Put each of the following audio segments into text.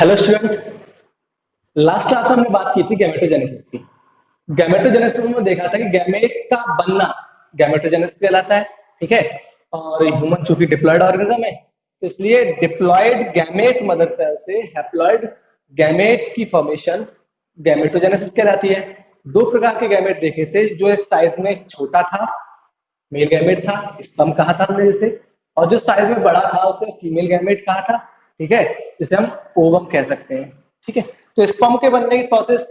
Hello student. Last class में हमने बात की थी गैमेटोजेनेसिस की। गैमेटोजेनेसिस में देखा था कि गैमेट का बनना गैमेटोजेनेसिस कहलाता है। ठीक है। और ह्यूमन चूंकि डिप्लॉयड ऑर्गेनिज्म है तो इसलिए डिप्लॉयड गैमेट मदर सेल से हैप्लॉयड गैमेट की फॉर्मेशन गैमेटोजेनेसिस कहलाती है। दो प्रकार के गैमेट देखे थे, जो एक साइज में छोटा था मेल गैमेट था, स्पर्म कहा था हमने जिसे, और जो साइज में बड़ा था उसे फीमेल गैमेट कहा था। ठीक है, जिसे हम ओवम कह सकते हैं। ठीक है, तो स्पर्म के बनने की प्रोसेस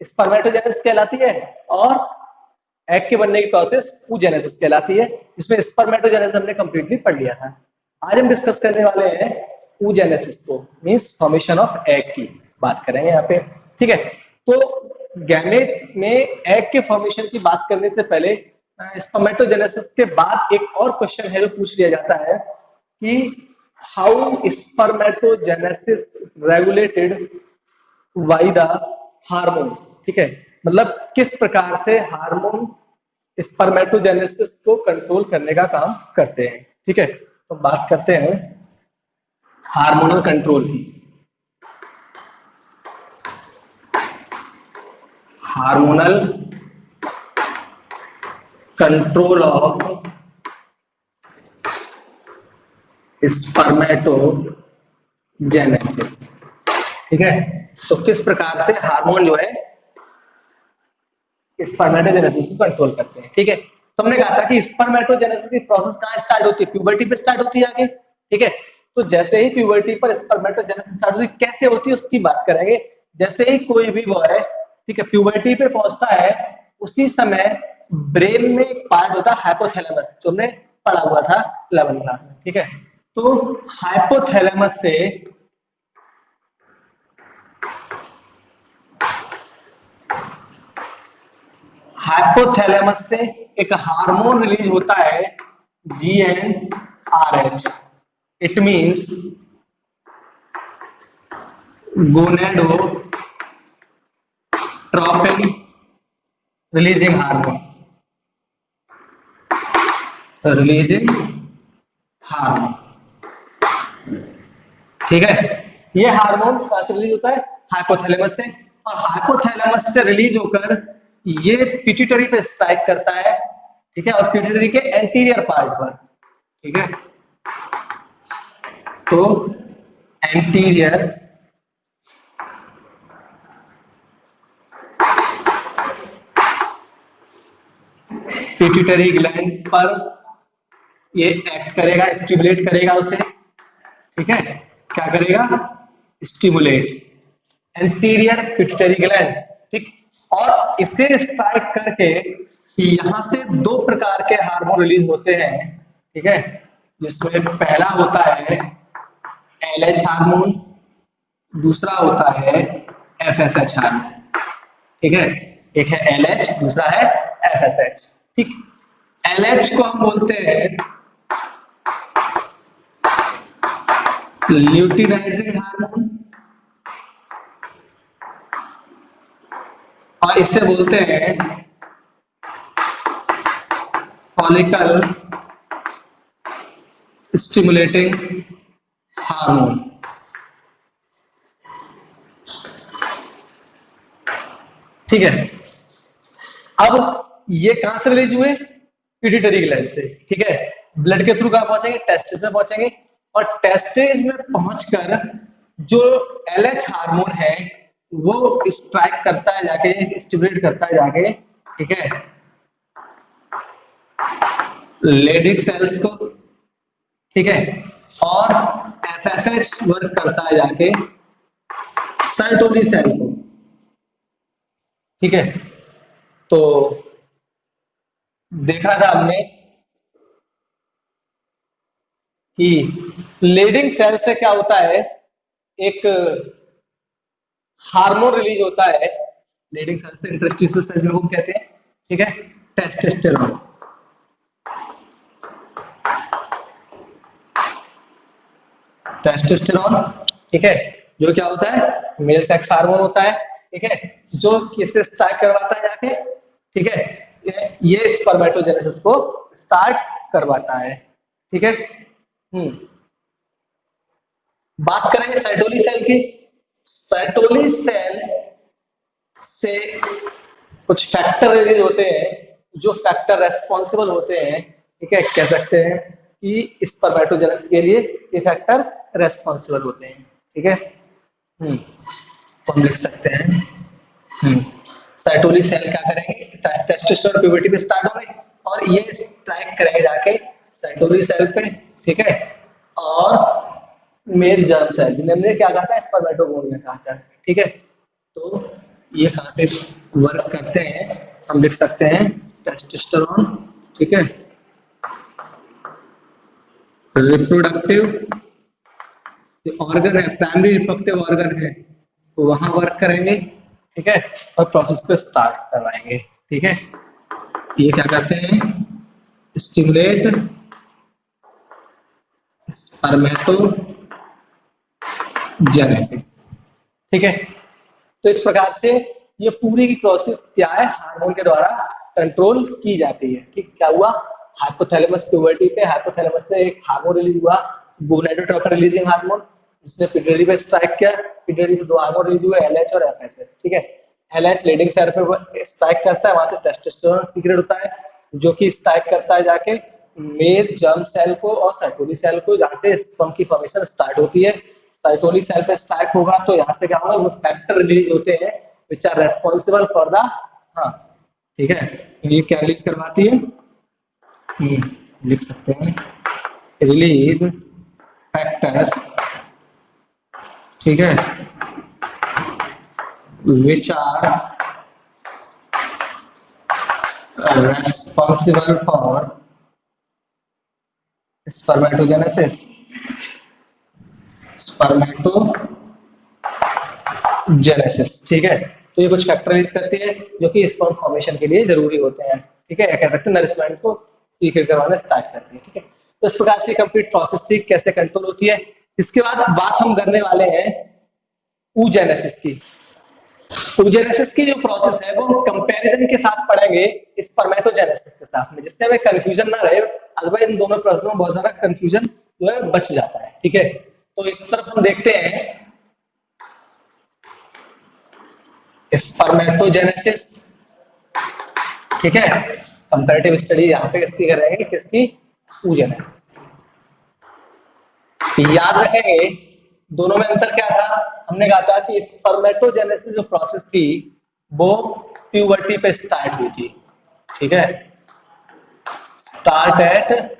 स्पर्मेटोजेनेसिस कहलाती है और एग के बनने की प्रोसेस oogenesis कहलाती है, जिसमें स्पर्मेटोजेनेसिस हमने कंप्लीटली पढ़ लिया था। आज हम डिस्कस करने वाले हैं oogenesis को, मींस फॉर्मेशन ऑफ एग की बात करेंगे यहाँ पे। ठीक है, तो गैमेट में एग के फॉर्मेशन की बात करने से पहले स्पर्मेटोजेनेसिस के बाद एक और क्वेश्चन है जो पूछ लिया जाता है कि how spermatogenesis regulated by the hormones. ठीक है, मतलब किस प्रकार से हार्मोन स्पर्मेटोजेनेसिस को कंट्रोल करने का काम करते हैं। ठीक है, तो बात करते हैं हार्मोनल कंट्रोल की। Hormonal control of spermatogenesis. ठीक है, तो किस प्रकार से हार्मोन जो है स्पर्मेटोजेनेसिस को कंट्रोल करते हैं। ठीक है, तो हमने कहा था कि स्पर्मेटोजेनेसिस की प्रोसेस कहाँ स्टार्ट होती है? प्यूबर्टी पे स्टार्ट होती है आगे। ठीक है, तो जैसे ही प्यूबर्टी पर स्पर्मेटोजेनेसिस स्टार्ट होती है, कैसे होती है उसकी बात करेंगे। जैसे ही कोई भी बॉय, ठीक है, प्यूबर्टी पे पहुंचता है, उसी समय ब्रेन में एक पार्ट होता है हाइपोथैलेमस, जो हमने पढ़ा हुआ था 11th क्लास में। ठीक है, तो हाइपोथैलेमस से हाइपोथैलेमस से एक हार्मोन रिलीज होता है GnRH। It means gonadotropin releasing hormone. Releasing hormone, ठीक है। ये हार्मोन कहां से रिलीज होता है? हाइपोथैलेमस से। और हाइपोथैलेमस से रिलीज होकर ये पिट्यूटरी पे स्ट्राइक करता है। ठीक है, और पिट्यूटरी के एंटीरियर पार्ट पर। ठीक है, तो एंटीरियर पिट्यूटरी ग्लैंड पर ये एक्ट करेगा, स्टिमुलेट करेगा उसे। ठीक है, क्या करेगा? Stimulate anterior pituitary gland. ठीक, और इसे स्ट्राइक करके यहां से दो प्रकार के हार्मोन रिलीज होते हैं। ठीक है, जिसमें पहला होता है LH हार्मोन, दूसरा होता है FSH हार्मोन। ठीक है, एक है LH, दूसरा है FSH। ठीक, LH को हम बोलते हैं ल्यूटिनाइजिंग हार्मोन, और इसे बोलते हैं फॉलिकल स्टिमुलेटिंग हार्मोन। ठीक है, अब ये कहां से रिलीज हुए? पिट्यूटरी ग्लैंड से। ठीक है, ब्लड के थ्रू कहां पहुंचेंगे? टेस्टिस में पहुंचेंगे, और टेस्टिस में पहुंचकर जो LH हार्मोन है वो स्ट्राइक करता है जाके, स्टिमुलेट करता है जाके, ठीक है, लेडिक सेल्स को। ठीक है, और FSH वर्क करता है जाके सर्टोली सेल को। ठीक है, तो देखा था हमने कि लीडिंग सेल से क्या होता है, एक हार्मोन रिलीज होता है लीडिंग सेल से, इंटरस्टिशियल सेल्स में हम कहते हैं। ठीक है, टेस्टोस्टेरोन। टेस्टोस्टेरोन, ठीक है, जो क्या होता है? मेल सेक्स हार्मोन होता है। ठीक है, जो किसे स्टार्ट करवाता है जाके? ठीक है, ये स्पर्मेटोजेनेसिस को स्टार्ट करवाता है। ठीक है, बात करेंगे सर्टोली सेल की। सर्टोली सेल से कुछ फैक्टर रिलीज होते हैं, जो फैक्टर रेस्पॉन्सिबल होते हैं, ठीक है, कह सकते हैं कि स्पर्मेटोजेनेसिस के लिए ये फैक्टर रेस्पॉन्सिबल होते हैं, ठीक है। तो हम लिख सकते हैं साइटोली सेल क्या करेंगे, टेस्टोस्टेरोन प्यूबर्टी पे स्टार्ट होंगे और ये स्ट्राइक करेंगे जाके साइटोली सेल पे, ठीक है। और मेल जर्म सेल जिन्हें हमने क्या कहा था, स्पर्मेटोगोनिया कहा था, ठीक है। तो ये कहाँ पे वर्क करते हैं, हम लिख सकते हैं टेस्टोस्टेरोन, ठीक है, रिप्रोडक्टिव ऑर्गन है, प्राइमरी रिप्रोडक्टिव ऑर्गन है, तो वहां वर्क करेंगे, ठीक है, और प्रोसेस को स्टार्ट करवाएंगे, ठीक है। ये क्या करते हैं, स्टिमुलेट स्पर्मेटोजेनेसिस, ठीक है। तो इस प्रकार से ये पूरी की प्रोसेस क्या है, हार्मोन के द्वारा कंट्रोल की जाती है, ठीक। क्या हुआ, हाइपोथैलेमस प्यूबर्टी पे हाइपोथैलेमस से एक हार्मोन रिलीज हुआ, गोनाडोट्रोपिन रिलीजिंग हार्मोन, जिसने पिट्यूटरी पे स्ट्राइक किया, पिट्यूटरी से दो हार्मोन रिलीज हुए, एलएच और एफएसएच, ठीक है। एलएच लीडिंग सेल पे स्ट्राइक करता है, वहां से टेस्टोस्टेरोन सीक्रेट होता है, जो कि स्ट्राइक करता है जाके मेल जर्म सेल को और साइटोली सेल को, जहां से स्पर्म की फॉर्मेशन स्टार्ट होती है। साइटोली सेल पे स्ट्राइक होगा तो यहाँ से क्या होगा, वो फैक्टर रिलीज होते हैं which are responsible for the, हाँ, ठीक है, ये क्या रिलीज करवाती है, लिख सकते हैं रिलीज फैक्टर्स, ठीक है, which are responsible for spermatogenesis, spermatogenesis, ठीक है। तो ये कुछ फैक्टर रिलीज करती है जो कि स्पर्म फॉर्मेशन के लिए जरूरी होते हैं, ठीक है, कह सकते हैं नरिशमेंट को सीक्रेट करवाना स्टार्ट करती है, ठीक है। तो इस प्रकार से कंप्लीट प्रोसेस थी, कैसे कंट्रोल होती है। इसके बाद बात हम करने वाले हैं oogenesis की। oogenesis की जो प्रोसेस है वो हम कंपैरिजन के साथ पढ़ेंगे स्पर्मेटोजेनेसिस के साथ में, जिससे हमें कंफ्यूजन ना रहे, अदरवाइज इन दोनों प्रोसेस में बहुत सारा कंफ्यूजन जो है बच जाता है, ठीक है। तो इस तरफ हम देखते हैं स्पर्मेटोजेनेसिस, ठीक है, कंपैरेटिव स्टडी यहाँ पे किसकी करेंगे, किसकी, oogenesis। याद रखेंगे दोनों में अंतर क्या था, हमने कहा था कि स्पर्मेटोजेनेसिस जो प्रोसेस थी वो प्यूबर्टी पे स्टार्ट हुई थी, ठीक है, स्टार्ट एट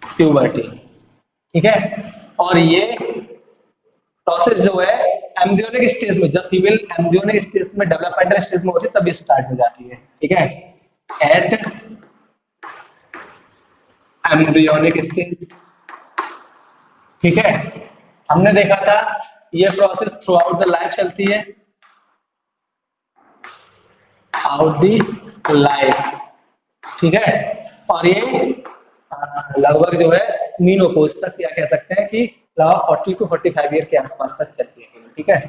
प्यूबर्टी, ठीक है। और ये प्रोसेस जो है एम्ब्रियोनिक स्टेज में, जब फीमेल एम्ब्रियोनिक स्टेज में, डेवलपमेंटल स्टेज में होती है तभी स्टार्ट हो जाती है, ठीक है, एट एम्ब्रियोनिक स्टेज, ठीक है। हमने देखा था ये process through out the life चलती है, आउट दी लाइफ, ठीक है। और ये लगभग जो है मीनोपॉज तक, या कह सकते हैं कि लगभग 40 टू 45 ईयर के आसपास तक चलती है, ठीक है,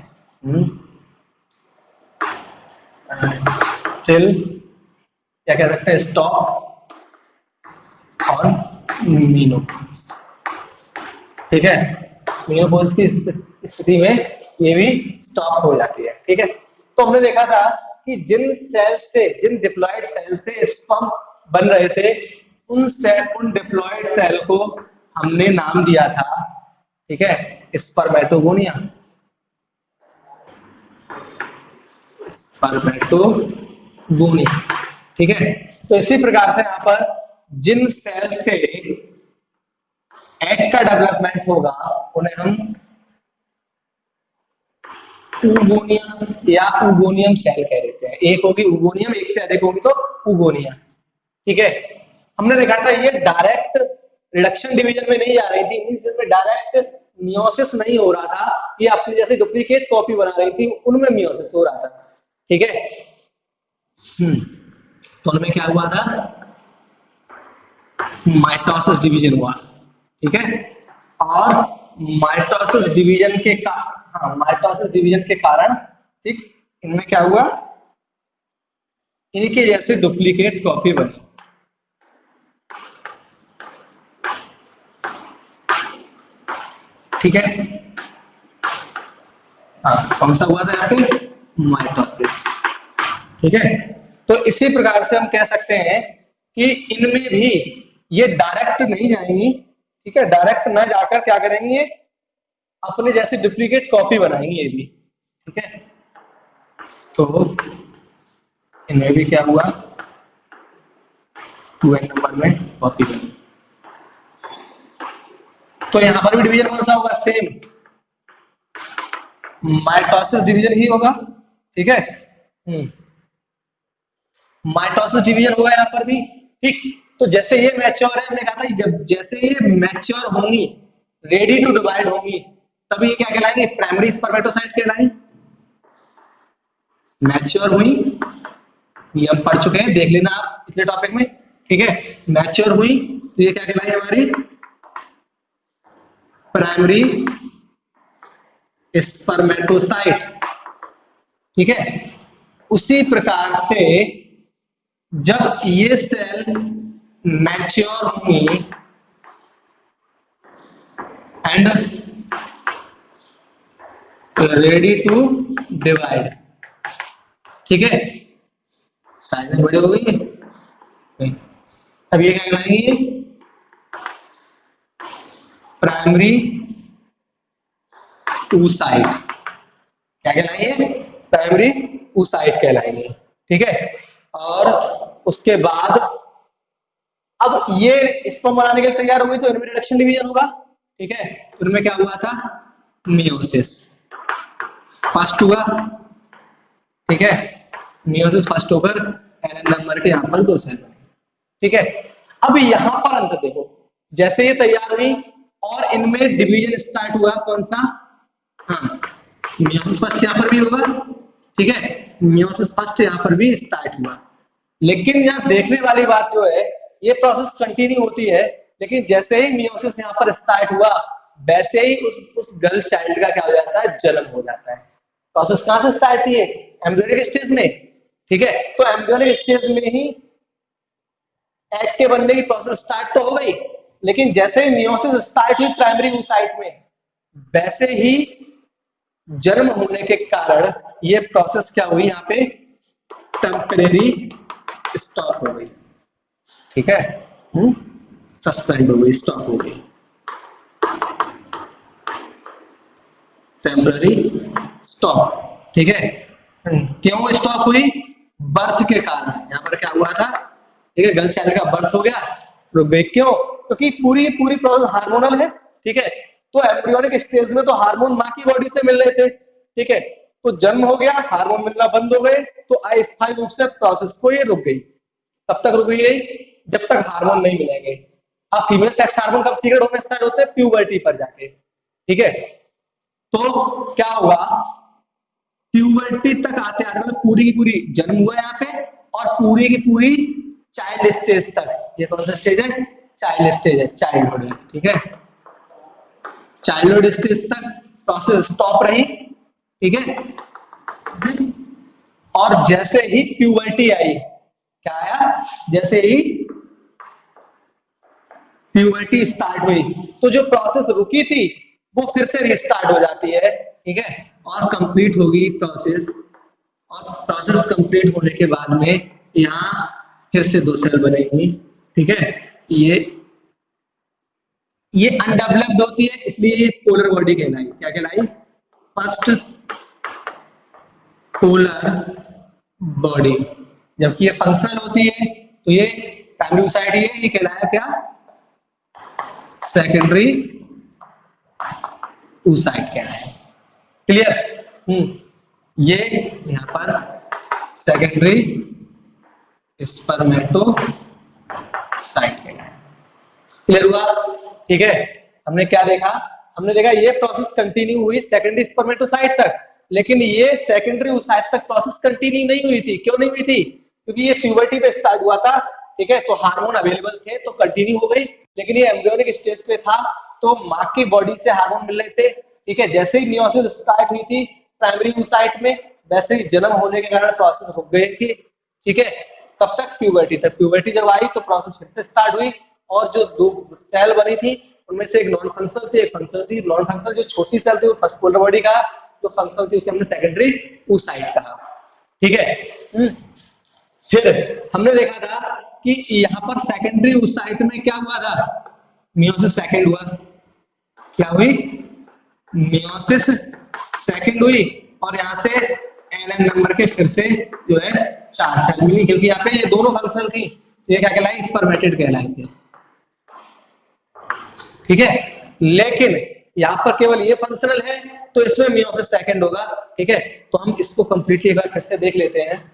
टिल, क्या कह सकते हैं, स्टॉप ऑन मीनोपॉज, ठीक है। मीनोपॉज की स्थिति में ये भी स्टॉप हो जाती है, ठीक है। तो हमने देखा था कि जिन सेल से, जिन डिप्लॉयड सेल से स्पर्म बन रहे थे, उन डिप्लॉयड सेल को हमने नाम दिया था, ठीक है, स्पर्मेटोगोनिया, स्पर्मेटोगोनिया, ठीक है। तो इसी प्रकार से यहाँ पर जिन सेल से एग का डेवलपमेंट होगा उन्हें हम उगोनिया या उगोनियम सेल कह देते हैं। एक होगी उगोनियम, एक से अधिक होगी तो उगोनिया, ठीक है। हमने देखा था ये डायरेक्ट रिडक्शन डिवीजन में नहीं जा रही थी, इसमें डायरेक्ट मियोसिस नहीं हो रहा था, ये अपनी जैसे डुप्लीकेट कॉपी बना रही थी, उनमें मियोसिस हो रहा था, ठीक है। तो उनमें क्या हुआ था, माइटोसिस डिवीजन हुआ, ठीक है। और माइटोसिस डिवीजन के हाँ, माइटोसिस डिवीजन के कारण, ठीक, इनमें क्या हुआ, इनके जैसे डुप्लीकेट कॉपी बनी, ठीक है। हाँ, कौन सा हुआ था यहाँ पे? माइटोसिस। ठीक है। तो इसी प्रकार से हम कह सकते हैं कि इनमें भी ये डायरेक्ट नहीं जाएंगी, ठीक है, डायरेक्ट ना जाकर क्या करेंगी, ये अपने जैसे डुप्लीकेट कॉपी बनाएंगी ये भी, ठीक है। तो इनमें भी क्या हुआ, 2n नंबर में कॉपी बनी। तो यहां पर भी डिवीजन कौन सा होगा? सेम माइटोसिस डिवीजन ही होगा, ठीक है। माइटोसिस डिवीजन होगा यहाँ पर भी, ठीक। तो जैसे ये मैच्योर है, हमने कहा था जब जैसे ये मैच्योर होंगी, रेडी टू डिवाइड होंगी, तभी ये क्या कहलाएंगे? प्राइमरी स्पर्मेटोसाइट कहलाएंगे। मैच्योर हुई, ये हम पढ़ चुके हैं, देख लेना आप पिछले टॉपिक में, ठीक है। मैच्योर हुई तो ये क्या कहलाएगी? हमारी प्राइमरी स्पर्मेटोसाइट, ठीक है। उसी प्रकार से जब ये सेल मैच्योर होंगी एंड रेडी टू डिवाइड, ठीक है, साइज में बड़ी हो गई है, तब ये क्या कहलाएंगी? प्राइमरी oocyte, क्या कहलाएंगे? प्राइमरी oocyte कहलाएंगे, ठीक है। और उसके बाद अब ये स्पर्म बनाने के लिए तैयार हो गई तो इनमें रिडक्शन डिवीजन होगा, ठीक है। तो इनमें क्या हुआ था? मियोसिस फर्स्ट हुआ, ठीक है। मियोसिस फर्स्ट होकर एन नंबर के यहां पर 2 सेल बने, ठीक है। अब यहां पर अंतर देखो, जैसे ये तैयार हुई और इनमें डिवीजन स्टार्ट हुआ, कौन सा? हाँ, मियोसिस फर्स्ट यहां पर भी होगा, ठीक है। मियोसिस फर्स्ट यहां पर भी स्टार्ट हुआ, लेकिन यहाँ देखने वाली बात जो है, ये प्रोसेस कंटिन्यू होती है, लेकिन जैसे ही मियोसिस यहाँ पर स्टार्ट हुआ, वैसे ही उस गर्ल चाइल्ड का क्या हो जाता है? जन्म हो जाता है। प्रोसेस कहां से स्टार्ट हुई है? एम्ब्रियोनिक स्टेज में, ठीक है। तो एम्ब्रियोनिक स्टेज में ही एग के बनने की प्रोसेस स्टार्ट तो हो गई, लेकिन जैसे ही मियोसिस स्टार्ट हुई प्राइमरी oocyte में, वैसे ही जन्म होने के कारण ये प्रोसेस क्या हुई? यहाँ पे टेम्परेरी स्टॉप हो गई, ठीक है। सस्पेंड हो गई, स्टॉप हो गई, टेम्पररी स्टॉप, ठीक है। क्यों स्टॉप हुई? बर्थ के कारण। यहाँ पर क्या हुआ था? ठीक है, गर्ल चाइल्ड का बर्थ हो गया, रुक गई। क्यों? क्योंकि पूरी पूरी प्रोसेस हार्मोनल है, ठीक है। तो एम्ब्रियोनिक स्टेज में तो हार्मोन माँ की बॉडी से मिल रहे थे, ठीक है। तो जन्म हो गया, हार्मोन मिलना बंद हो गए, तो अस्थायी रूप से प्रोसेस को ये रुक गई। कब तक रुक गई? जब तक हार्मोन नहीं मिलेंगे। अब फीमेल सेक्स हार्मोन कब सीक्रेट होना स्टार्ट होते हैं? प्यूबर्टी पर जाके, ठीक है। तो क्या हुआ? प्यूबर्टी तक आते आते मतलब पूरी की पूरी जन्म हुआ यहाँ पे, और पूरी की पूरी चाइल्ड स्टेज तक, ये कौन सा स्टेज है? चाइल्ड स्टेज है, चाइल्डहुड है, ठीक है। चाइल्डहुड स्टेज तक प्रोसेस स्टॉप रही, ठीक है। और जैसे ही प्यूबर्टी आई, क्या आया? जैसे ही प्यूबर्टी स्टार्ट हुई, तो जो प्रोसेस रुकी थी वो फिर से रिस्टार्ट हो जाती है, ठीक है। और कंप्लीट होगी प्रोसेस, और प्रोसेस कंप्लीट होने के बाद में यहाँ फिर से 2 सेल बनेगी, ठीक है। ये अनडेवलप्ड होती है, इसलिए ये पोलर बॉडी कहलाई। क्या कहलाई? First polar body. जबकि ये फंक्शनल होती है, तो ये प्राइमरी oocyte ही है, ये कहलाया क्या? सेकेंडरी oocyte कहलाया। क्लियर? ये यहां पर सेकेंडरी स्पर्मेटोसाइट कहलाया। क्लियर हुआ? ठीक है। हमने क्या देखा? हमने देखा ये प्रोसेस कंटिन्यू हुई सेकेंडरी स्पर्मेटोसाइट तक, लेकिन ये सेकेंडरी oocyte तक प्रोसेस कंटिन्यू नहीं हुई थी। क्यों नहीं हुई थी? क्योंकि ये प्यूबर्टी पे स्टार्ट हुआ था, ठीक है। तो हार्मोन अवेलेबल थे तो कंटिन्यू हो गई, लेकिन ये एम्ब्रियोनिक स्टेज पे था, तो माँ की बॉडी से हार्मोन मिल रहे थे, ठीक है। जैसे ही मियोसिस स्टार्ट हुई थी प्राइमरी oocyte में, वैसे ही जन्म होने के कारण प्रोसेस रुक गई थी, ठीक है। कब तक? प्यूबर्टी तक। प्यूबर्टी जब आई तो प्रोसेस फिर से स्टार्ट हुई, और जो 2 सेल बनी थी उनमें से एक नॉन फंक्शनल थी, एक फंक्शनल थी। नॉन फंक्शनल जो छोटी सेल थी वो फर्स्ट पोलर बॉडी का, जो फंक्शनल थी उसे हमने सेकेंडरी oocyte कहा। ठीक है। फिर हमने देखा था कि यहाँ पर सेकेंडरी oocyte में क्या हुआ था, मियोसिस सेकेंड हुआ। क्या हुई, मियोसिस सेकेंड हुई, और यहाँ से एन नंबर के फिर से जो है 4 सेल मिली, क्योंकि यहाँ पे ये दोनों फंक्शनल थी, तो ये क्या कहलाई, स्पर्मेटेड कहलाई थी। ठीक है, लेकिन यहाँ पर केवल ये फंक्शनल है, तो इसमें मियोसिस सेकेंड होगा। ठीक है, तो हम इसको कंप्लीटली एक बार फिर से देख लेते हैं।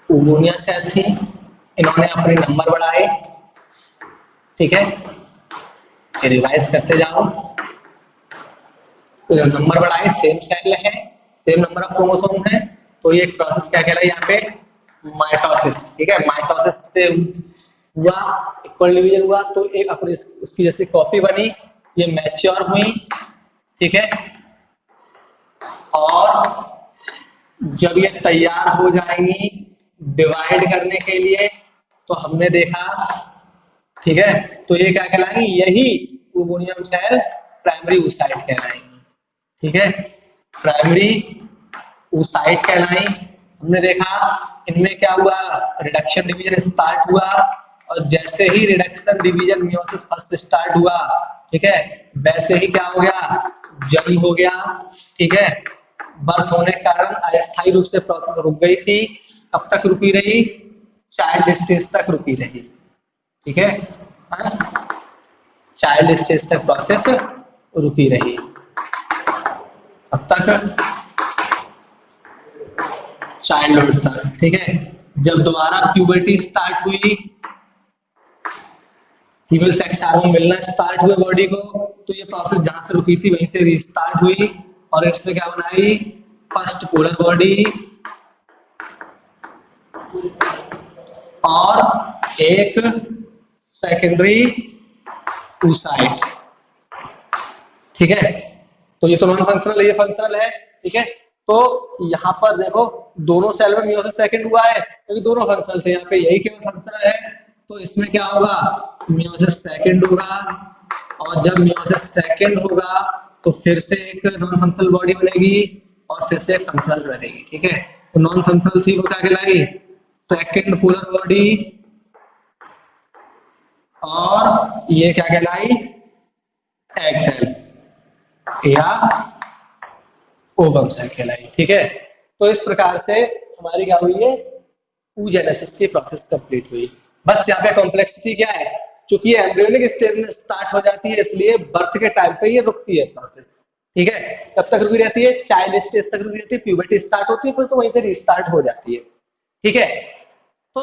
उगोनिया सेल थी, इन्होंने अपने नंबर बढ़ाए। ठीक है, रिवाइज करते जाओ, नंबर बढ़ाए, सेम सेल है, सेम नंबर ऑफ क्रोमोसोम है, तो ये प्रोसेस क्या कहलाए यहाँ पे, माइटोसिस। ठीक है, माइटोसिस से हुआ, इक्वल डिवीजन हुआ, तो एक अपनी उसकी जैसी कॉपी बनी, ये मैच्योर हुई। ठीक है, और जब ये तैयार हो जाएंगी डिवाइड करने के लिए, तो हमने देखा, ठीक है, तो ये क्या कहलाएंगी, यही ओवोनियम सेल प्राइमरी oocyte कहलाएंगी। ठीक है, प्राइमरी oocyte कहलाई। हमने देखा इनमें क्या हुआ, रिडक्शन डिवीजन स्टार्ट हुआ, और जैसे ही reduction division meiosis first start हुआ, ठीक है, वैसे ही क्या हो गया, जन्म हो गया। ठीक है, बर्थ होने के कारण अस्थायी रूप से प्रोसेस रुक गई थी। कब तक रुकी रही, चाइल्ड स्टेज तक रुकी रही। ठीक है, चाइल्ड स्टेज तक प्रोसेस रुकी रही। अब तक चाइल्डहुड तक। ठीक है, जब दोबारा प्यूबर्टी स्टार्ट हुई, फीमेल सेक्स हार्मोन मिलना स्टार्ट हुए बॉडी को, तो ये प्रोसेस जहां से रुकी थी वहीं से रीस्टार्ट हुई, और इसने क्या बनाई, फर्स्ट पोलर बॉडी और एक सेकेंडरी oocyte। ठीक है, तो ये तो नॉन फंक्शनल है, ये फंक्शनल है। ठीक है, तो यहाँ पर देखो दोनों सेल में मियोसिस सेकंड हुआ है, क्योंकि दोनों फंक्शनल थे, यहाँ पे यही केवल फंक्शनल है, तो इसमें क्या होगा, मियोसिस सेकंड होगा, और जब मियोसिस सेकंड होगा तो फिर से एक नॉन फंक्शनल बॉडी बनेगी, और फिर से एक फंक्शनल बनेगी। ठीक है, तो नॉन फंक्शनल थी वो क्या कहलाई, सेकंड पोलर बॉडी, और ये क्या कहलाई, एग सेल या ओवम सेल कहलाई। ठीक है, तो इस प्रकार से हमारी क्या हुई है, oogenesis की प्रोसेस कंप्लीट हुई। बस यहाँ पे कॉम्प्लेक्सिटी क्या है, क्योंकि ये एम्ब्रियोनिक स्टेज में स्टार्ट हो जाती है, इसलिए बर्थ के टाइम पे ये रुकती है प्रोसेस। ठीक है, कब तक रुकी रहती है, चाइल्ड स्टेज तक रुकी रहती है, प्यूबर्टी स्टार्ट होती है, फिर तो वहीं से रीस्टार्ट हो जाती है। ठीक है, तो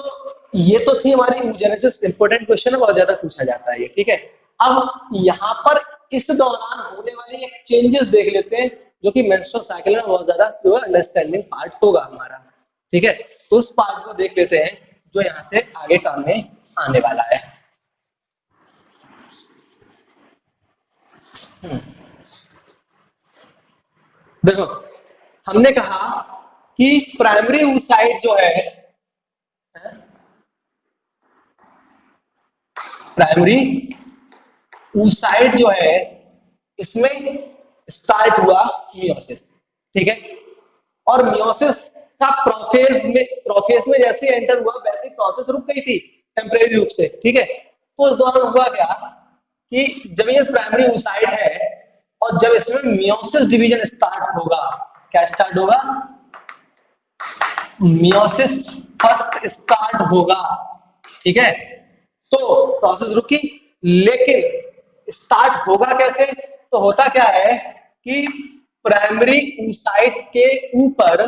ये तो थी हमारी oogenesis, इंपॉर्टेंट क्वेश्चन है, बहुत ज्यादा पूछा जाता है ये। ठीक है, अब यहाँ पर इस दौरान होने वाले चेंजेस देख लेते हैं, जो कि मेंस्ट्रुअल साइकिल में बहुत ज्यादा अंडरस्टैंडिंग पार्ट होगा हमारा। ठीक है, तो उस पार्ट को देख लेते हैं जो यहाँ से आगे काम में आने वाला है। देखो, हमने कहा कि प्राइमरी oocyte जो है, प्राइमरी oocyte जो है, इसमें स्टार्ट हुआ मियोसिस। ठीक है, और मियोसिस का प्रोफेज में जैसे एंटर हुआ, वैसे प्रोसेस रुक गई थी टेम्परेरी रूप से। ठीक है, तो उस दौरान हुआ क्या कि जब ये प्राइमरी oocyte है, और जब इसमें मियोसिस डिवीजन स्टार्ट होगा, क्या स्टार्ट होगा, मियोसिस फर्स्ट स्टार्ट होगा। ठीक है, तो प्रोसेस रुकी, लेकिन स्टार्ट होगा कैसे, तो होता क्या है कि प्राइमरी oocyte के ऊपर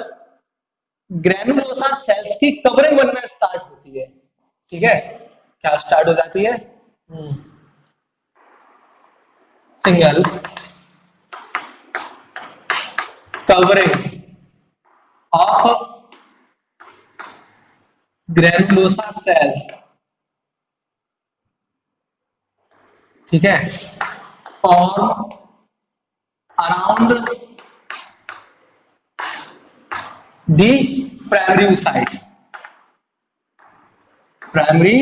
ग्रेनुलोसा सेल्स की कवरिंग बनना स्टार्ट होती है। ठीक है, क्या स्टार्ट हो जाती है, single covering of granulosa cells ठीक है, form around the primary oocyte। Primary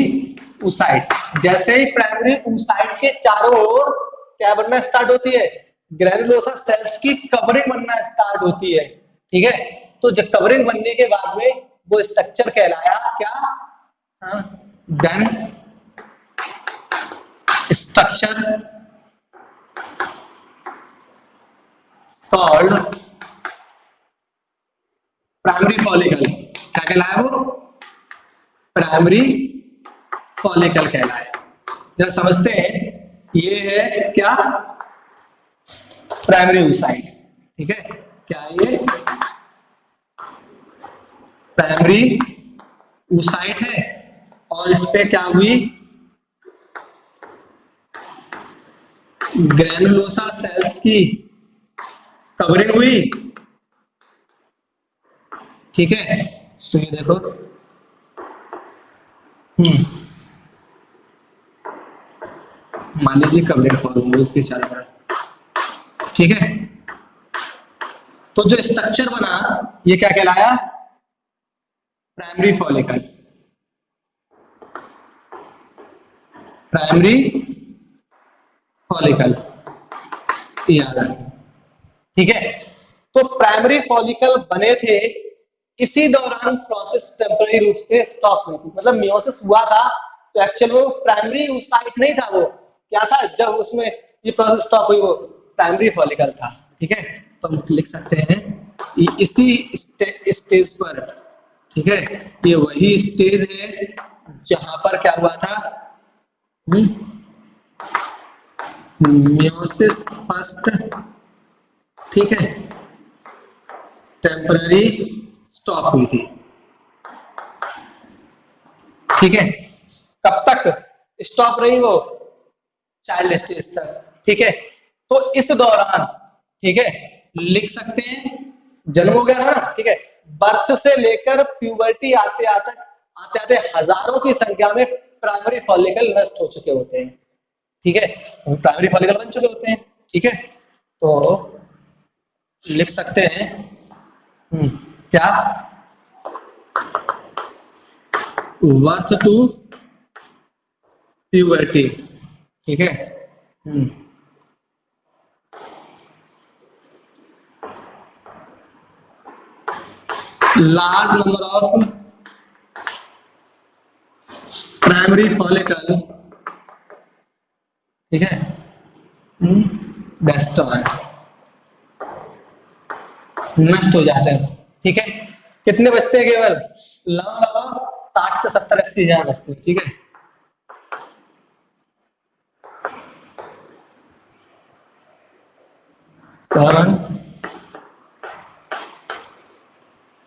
oocyte, जैसे ही प्राइमरी oocyte के चारों ओर क्या बनना स्टार्ट होती है, ग्रैनुलोसा सेल्स की कवरिंग बनना स्टार्ट होती है। ठीक है, तो जब कवरिंग बनने के बाद में वो स्ट्रक्चर कहलाया क्या, then structure called primary follicle. क्या कहलाया वो, प्राइमरी फॉलिकल कहलाया। जरा समझते हैं, ये है क्या, प्राइमरी oocyte। ठीक है, क्या है ये, प्राइमरी oocyte है, और इस पे क्या हुई, ग्रैनुलोसा सेल्स की कवरिंग हुई। ठीक है, तो ये देखो, मान लीजिए कवरिंग फॉर्म हुई इसके चारों तरफ। ठीक है, तो जो स्ट्रक्चर बना ये क्या कहलाया, प्राइमरी फॉलिकल। प्राइमरी फॉलिकल, याद रखना। ठीक है, तो प्राइमरी फॉलिकल बने थे, इसी दौरान प्रोसेस टेम्पररी रूप से स्टॉप हुई थी। मतलब मियोसिस हुआ था तो एक्चुअल वो प्राइमरी oocyte नहीं था, वो क्या था, जब उसमें ये प्रोसेस स्टॉप हुई वो प्राइमरी फॉलिकल था। ठीक है, तो हम लिख सकते हैं इसी स्टेज पर, ठीक है, ये वही स्टेज है जहां पर क्या हुआ था, मियोसिस फर्स्ट, ठीक है, टेम्पररी स्टॉप हुई थी। ठीक है, कब तक स्टॉप रही वो, चाइल्ड स्टेज तक। ठीक है, तो इस दौरान, ठीक है, लिख सकते हैं, जन्म हो गया था, ठीक है, बर्थ से लेकर प्यूबर्टी आते आते हजारों की संख्या में प्राइमरी फॉलिकल नष्ट हो चुके होते हैं। ठीक है, प्राइमरी फॉलिकल बन चुके होते हैं। ठीक है, तो लिख सकते हैं, क्या, वर्थ टू प्यूबर्टी। ठीक है, large number of primary follicle, ठीक है, डेस्ट्रॉय, नष्ट हो जाते हैं। ठीक है, कितने बचते हैं, केवल लगभग 60 से 70-80 हजार बचते हैं। ठीक है, 7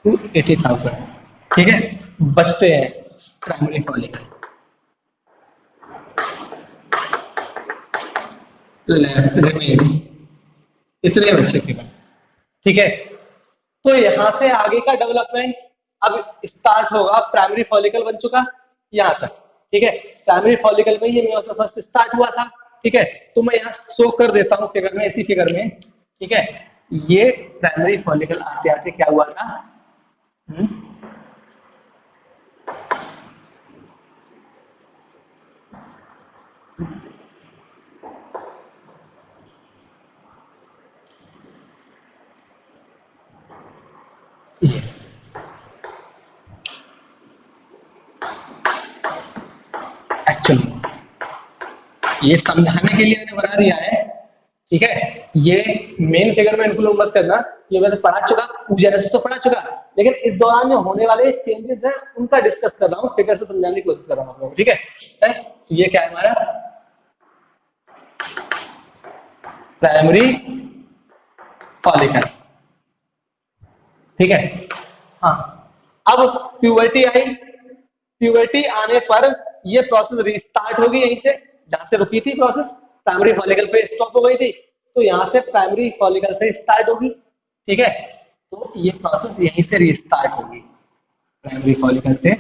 to 80,000, ठीक है, बचते हैं प्राइमरी फॉलिकल। रिमेन्स, इतने बच्चे केवल। ठीक है, तो यहां से आगे का डेवलपमेंट अब स्टार्ट होगा। प्राइमरी फॉलिकल बन चुका यहां तक। ठीक है, प्राइमरी फॉलिकल में ये मियोसिस फर्स्ट स्टार्ट हुआ था। ठीक है, तो मैं यहां शो कर देता हूं फिगर में, इसी फिगर में। ठीक है, ये प्राइमरी फॉलिकल आते आते क्या हुआ था, ये एक्चुअली ये समझाने के लिए मैंने बना दिया है। ठीक है, ये मेन फिगर में इंक्लूड मत करना, ये मैंने पढ़ा चुका, oogenesis तो पढ़ा चुका, लेकिन इस दौरान जो होने वाले चेंजेस हैं उनका डिस्कस कर रहा हूँ, फिगर से समझाने की कोशिश कर रहा हूँ आप लोगों को। ठीक है, तो ये क्या है हमारा प्राइमरी फॉलिकल। ठीक है, हाँ, अब प्यूबर्टी आई। प्यूबर्टी आने पर ये प्रोसेस रीस्टार्ट होगी यहीं से जहां से रुकी थी प्रोसेस, प्राइमरी फॉलिकल पे स्टॉप हो गई थी, तो यहां से प्राइमरी फॉलिकल से स्टार्ट होगी। ठीक है, तो ये प्रोसेस यहीं से रीस्टार्ट होगी प्राइमरी फॉलिकल से।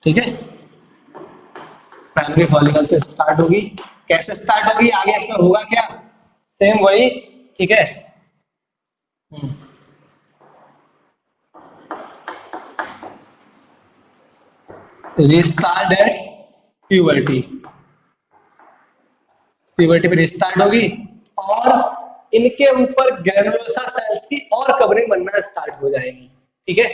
ठीक है, प्राइमरी फॉलिकल से स्टार्ट होगी कैसे स्टार्ट होगी, आगे इसमें होगा क्या, सेम वही, ठीक है। रिस्टार्ट एट प्यूबर्टी, प्यूबर्टी पे रिस्टार्ट होगी और इनके ऊपर ग्रेनुलोसा सेल्स की और कवरिंग बनना स्टार्ट हो जाएगी, ठीक है।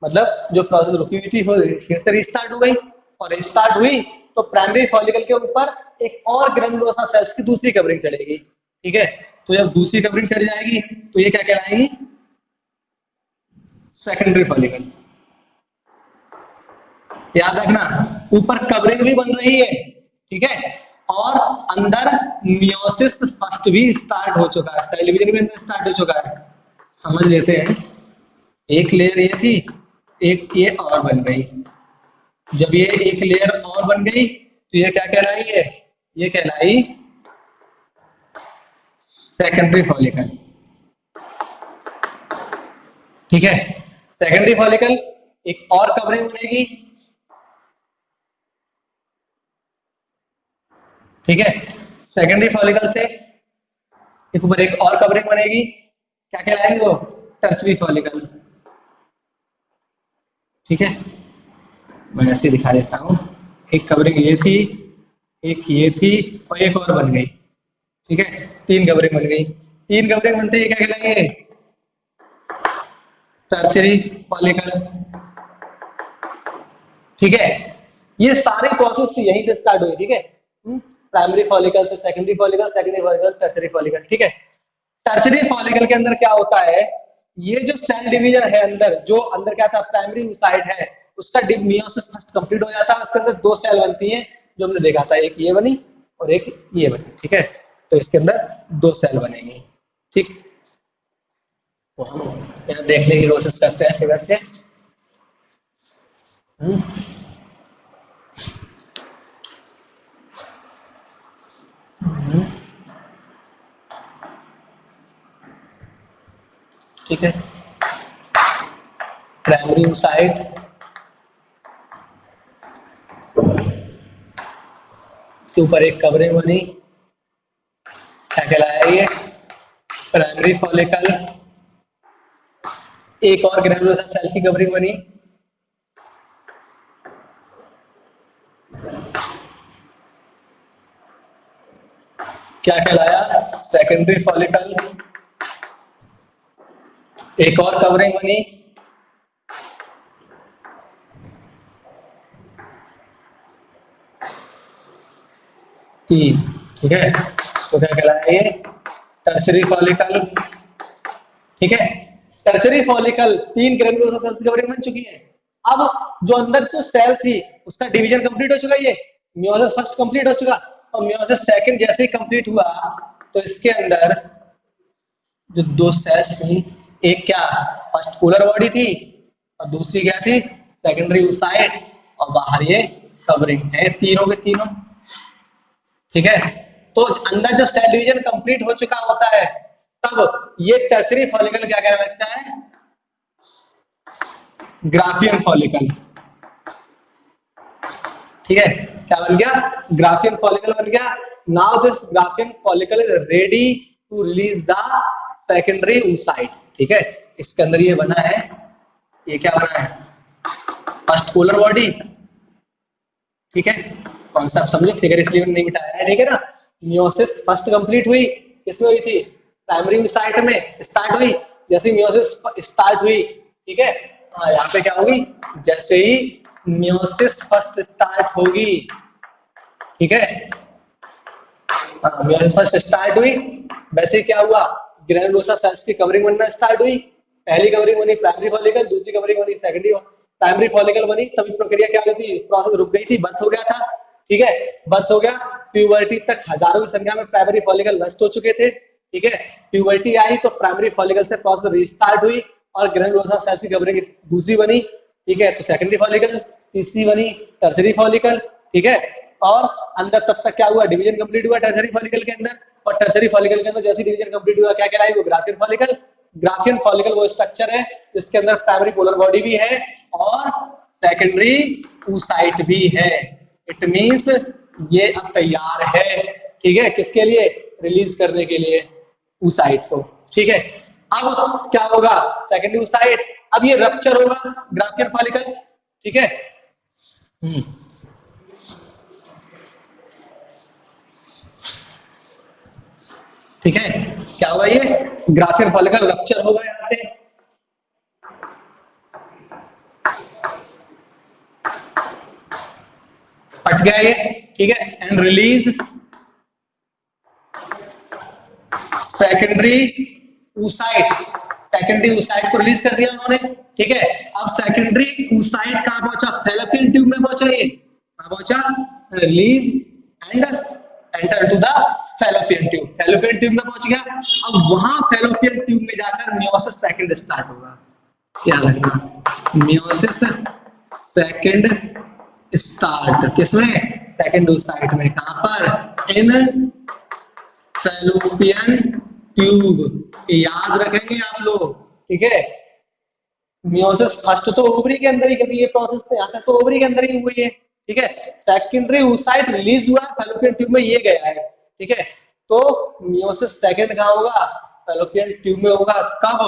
मतलब जो प्रोसेस रुकी हुई थी वो फिर से रिस्टार्ट हो गई, और रिस्टार्ट हुई तो प्राइमरी फॉलिकल के ऊपर एक और ग्रेनुलोसा सेल्स की दूसरी कवरिंग चढ़ेगी, ठीक है। तो जब दूसरी कवरिंग चढ़ जाएगी तो ये क्या कहलाएगी, सेकेंडरी फॉलिकल। याद रखना, ऊपर कवरिंग भी बन रही है, ठीक है, और अंदर मियोसिस फर्स्ट भी स्टार्ट हो चुका है, सेल डिवीजन भी अंदर स्टार्ट हो चुका है। समझ लेते हैं, एक लेयर ये थी, एक ये और बन गई। जब ये एक लेयर और बन गई तो ये क्या कहलाई है, ये कहलाई सेकेंडरी फॉलिकल, ठीक है। सेकेंडरी फॉलिकल एक और कवरिंग बनेगी, ठीक है। सेकेंडरी फॉलिकल से एक ऊपर एक और कवरिंग बनेगी, क्या कहलाएगी वो, टर्चरी फॉलिकल, ठीक है। मैं ऐसे दिखा देता हूं, एक कवरिंग ये थी, एक ये थी, और एक और बन गई, ठीक है। तीन कवरिंग बन गई, तीन कवरिंग बनते ही क्या कहलाएंगे, टर्चरी फॉलिकल, ठीक है। ये सारी प्रोसेस यहीं से स्टार्ट हुई, ठीक है। प्राइमरी फॉलिकल से secondary follicle, secondary follicle tertiary follicle, ठीक है। टर्चरी फॉलिकल के अंदर क्या होता है, ये जो सेल डिवीजन है अंदर, जो अंदर क्या था प्राइमरी साइड है, उसका मियोसिस फर्स्ट कंप्लीट हो जाता है, उसके अंदर दो सेल बनती हैं जो हमने देखा था, एक ये बनी और एक ये बनी, ठीक है। तो इसके अंदर दो सेल बनेंगी, ठीक। तो हम यहाँ देखने की कोशिश करते हैं फिगर से। ठीक है, प्राइमरी साइड, इसके ऊपर एक कवरिंग बनी, क्या कहलाया ये, प्राइमरी फॉलिकल, एक और ग्रेनुलोसा सेल की कवरिंग बनी, क्या कहलाया, सेकेंडरी फॉलिकल, एक और कवरिंग बनी, तीन, ठीक है। तो क्या कहलाया ये, टर्चरी फॉलिकल, ठीक है। टर्चरी फॉलिकल तीन ग्रेनुलोसा सेल्स की कवरिंग बन चुकी है। अब जो अंदर जो सेल थी उसका डिवीजन कंप्लीट हो चुका है, ये मियोसिस फर्स्ट कंप्लीट हो चुका, और मियोसिस सेकंड जैसे ही कंप्लीट हुआ तो इसके अंदर जो दो सेल्स थी, एक क्या फर्स्ट पोलर बॉडी थी और दूसरी क्या थी सेकेंडरी ओसाइट, और बाहर ये कवरिंग है, तीनों के तीनों, ठीक है। तो अंदर जब सेल डिवीजन कंप्लीट हो चुका होता है तब ये टर्चरी फॉलिकल क्या कहने लगता है, ग्राफियन फॉलिकल, ठीक है। क्या बन गया, ग्राफियन फॉलिकल बन गया। Now this Graafian follicle is ready to release the secondary oocyte, ठीक है। इसके अंदर ये बना है, ये क्या बना है, फर्स्ट पोलर बॉडी, ठीक है। कॉन्सेप्ट समझो, फिगर इसलिए नहीं बिठाया है, ठीक है ना। मियोसिस फर्स्ट कंप्लीट हुई, किसमें हुई थी, प्राइमरी साइट में स्टार्ट हुई, जैसे मियोसिस स्टार्ट हुई, ठीक है। हाँ, यहाँ पे क्या होगी, जैसे ही मियोसिस फर्स्ट स्टार्ट होगी, ठीक है, मियोसिस फर्स्ट स्टार्ट हुई, वैसे ही क्या हुआ, ग्रेनुलोसा सेल्स की कवरिंग बनना स्टार्ट हुई। पहली कवरिंग बनी प्राइमरी फॉलिकल, दूसरी कवरिंग बनी सेकेंडरी, प्राइमरी फॉलिकल बनी, तभी प्रक्रिया क्या हुई थी, प्रोसेस रुक गई थी, बर्थ हो गया था, ठीक है। बर्थ हो गया, प्यूबर्टी तक हजारों की संख्या में प्राइमरी फॉलिकल नष्ट हो चुके थे, ठीक है। प्यूबर्टी आई तो प्राइमरी फॉलिकल से प्रोसेस रिस्टार्ट हुई और ग्रेनुलोसा सेल्स की कवरिंग दूसरी बनी, ठीक है। तो सेकेंडरी फॉलिकल, तीसरी बनी टर्सरी फॉलिकल, ठीक है। और अंदर तब तक क्या हुआ, डिवीजन कंप्लीट हुआ टर्सरी फॉलिकल के अंदर, और टर्सरी फॉलिकल के अंदर जैसे डिवीजन कंप्लीट हुआ क्या कहलाए, वो ग्राफियन फॉलिकल। ग्राफियन फॉलिकल वो स्ट्रक्चर है जिसके अंदर प्राइमरी पोलर बॉडी भी है और सेकेंडरी oocyte भी है। इट मींस ये अब तैयार है ठीक है, किसके लिए, रिलीज करने के लिए oocyte को, ठीक है। अब क्या होगा, सेकेंडरी oocyte, अब ये रप्चर होगा ग्राफियन फॉलिकल, ठीक है। ठीक है, क्या होगा, ये ग्राफियन फॉलिकल रप्चर होगा यहां से, फट गया ये, ठीक है, and release secondary oocyte, secondary oocyte को रिलीज कर दिया उन्होंने, ठीक है। अब सेकेंडरी oocyte कहां पहुंचा, फैलोपियन ट्यूब में पहुंचा, ये कहां पहुंचा, release and enter to the fallopian tube, fallopian tube में पहुंच गया। अब वहां फैलोपियन ट्यूब में जाकर मियोसिस सेकंड स्टार्ट होगा, याद रखना, मियोसिस सेकंड स्टार्ट किसमें, सेकंड oocyte में, कहां पर, इन फैलोपियन ट्यूब, याद रखेंगे आप लोग, ठीक है। मियोसिस फर्स्ट तो ओवरी के अंदर ही, क्योंकि ये प्रोसेस तो यहाँ तक तो ओवरी के अंदर ही हुई है, ठीक है। सेकेंडरी oocyte रिलीज हुआ फैलोपियन ट्यूब में, ये गया है, ठीक है। तो मियोसिस सेकंड कहां होगा, फैलोपियन ट्यूब में होगा, कब,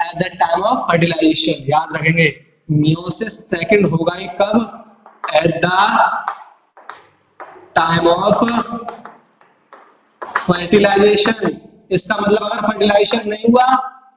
at the time of fertilization, याद रखेंगे, मियोसिस सेकंड होगा ही कब, at the time of fertilization. इसका मतलब अगर फर्टिलाइजेशन नहीं हुआ,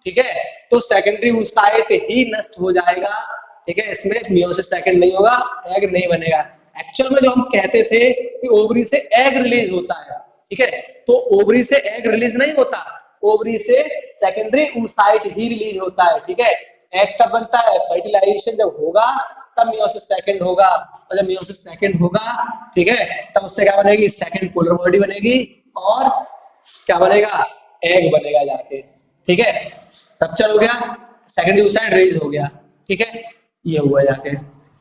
ठीक है, तो सेकेंडरी oocyte ही नष्ट हो जाएगा, ठीक है, इसमें मियोसिस सेकंड नहीं होगा, एग नहीं बनेगा। एक्चुअल में जो हम कहते थे कि ओवरी से एग रिलीज होता है, ठीक है, तो ओवरी से एग रिलीज नहीं होता, ओवरी से सेकेंडरी oocyte ही रिलीज होता है, ठीक है। एग कब बनता है, फर्टिलाइजेशन जब होगा तब मियोसिस सेकंड होगा, और जब मियोसिस सेकंड होगा, ठीक है, तब उससे क्या बनेगी, सेकंड पोलर बॉडी बनेगी, और क्या बनेगा, एग बनेगा जाके, ठीक है। रप्चर हो गया, सेकेंडरी oocyte रिलीज हो गया, ठीक है, ये हुआ जाके।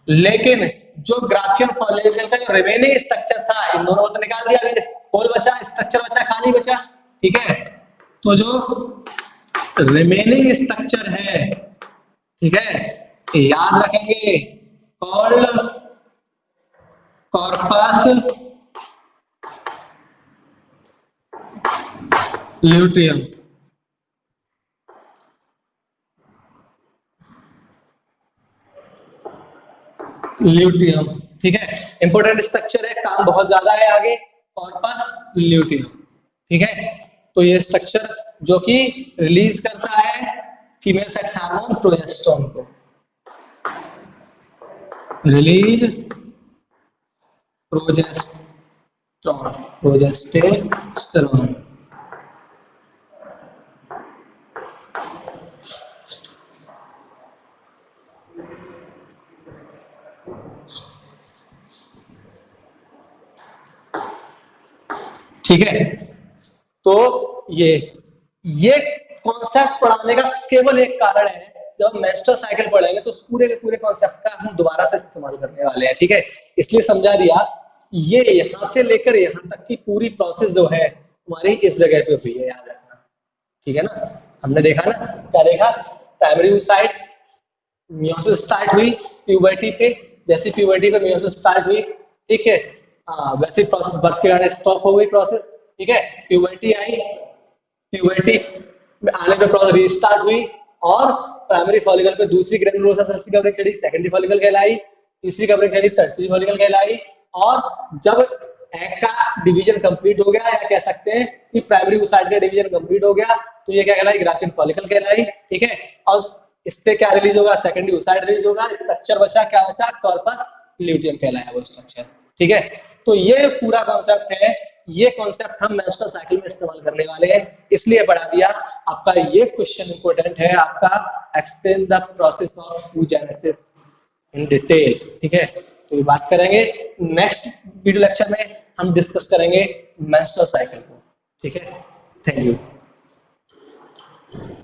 लेकिन जो ग्राफियन फॉलिकल का जो रिमेनिंग स्ट्रक्चर था, इन दोनों को तो निकाल दिया, अभी होल बचा, स्ट्रक्चर बचा, खाली बचा, ठीक है। तो जो रिमेनिंग स्ट्रक्चर है, ठीक है, याद रखेंगे, कॉल्ड कॉर्पस ल्यूटियम, ल्यूटियम, ठीक है, इंपोर्टेंट स्ट्रक्चर है, काम बहुत ज्यादा है आगे, कॉर्पस ल्यूटियम, ठीक है। तो ये स्ट्रक्चर जो कि रिलीज करता है फीमेल सेक्स हार्मोन प्रोजेस्टेरोन को, रिलीज प्रोजेस्टेरोन, ठीक है। तो ये कॉन्सेप्ट पढ़ाने का केवल एक कारण है, जब हम मेंस्ट्रुअल साइकिल पढ़ेंगे तो उस पूरे के पूरे कॉन्सेप्ट का हम दोबारा से इस्तेमाल करने वाले हैं, ठीक है, इसलिए समझा दिया। ये यहां से लेकर यहां तक की पूरी प्रोसेस जो है हमारी इस जगह पे हुई है, याद रखना, ठीक है ना। हमने देखा ना, क्या देखा, प्राइमरी oocyte, मियोसिस स्टार्ट हुई प्यूबर्टी पे, जैसे प्यूबर्टी पे मियोसिस स्टार्ट हुई, ठीक है, वैसे प्रोसेस बर्थ के कारण स्टॉप हो गई प्रोसेस, ठीक है, प्यूबर्टी आई, प्यूबर्टी में आने पे प्रोसेस रीस्टार्ट हुई, और प्राइमरी फॉलिकल पे दूसरी ग्रेनुलोसा कवरिंग चढ़ी, सेकेंडरी फॉलिकल कहलाई, तीसरी कवरिंग चढ़ी, टर्टियरी फॉलिकल कहलाई, और जब एग का डिवीजन कंप्लीट हो गया, या कह सकते हैं कि प्राइमरी oocyte का डिवीजन कंप्लीट हो गया, तो ये क्या कहलाई, ग्राफियन फॉलिकल कहलाई, ठीक है। और इससे क्या रिलीज होगा, सेकेंडरी oocyte रिलीज होगा, स्ट्रक्चर बचा, क्या बचा, कॉर्पस ल्यूटियम कहलाया वो स्ट्रक्चर, ठीक है। तो ये पूरा कॉन्सेप्ट है, ये कॉन्सेप्ट हम मेंस्ट्रुअल साइकिल में इस्तेमाल करने वाले हैं, इसलिए पढ़ा दिया। आपका ये क्वेश्चन इंपॉर्टेंट है, आपका explain the process of oogenesis in detail, ठीक है। तो ये बात करेंगे नेक्स्ट वीडियो लेक्चर में, हम डिस्कस करेंगे मेंस्ट्रुअल साइकिल को, ठीक है। Thank you.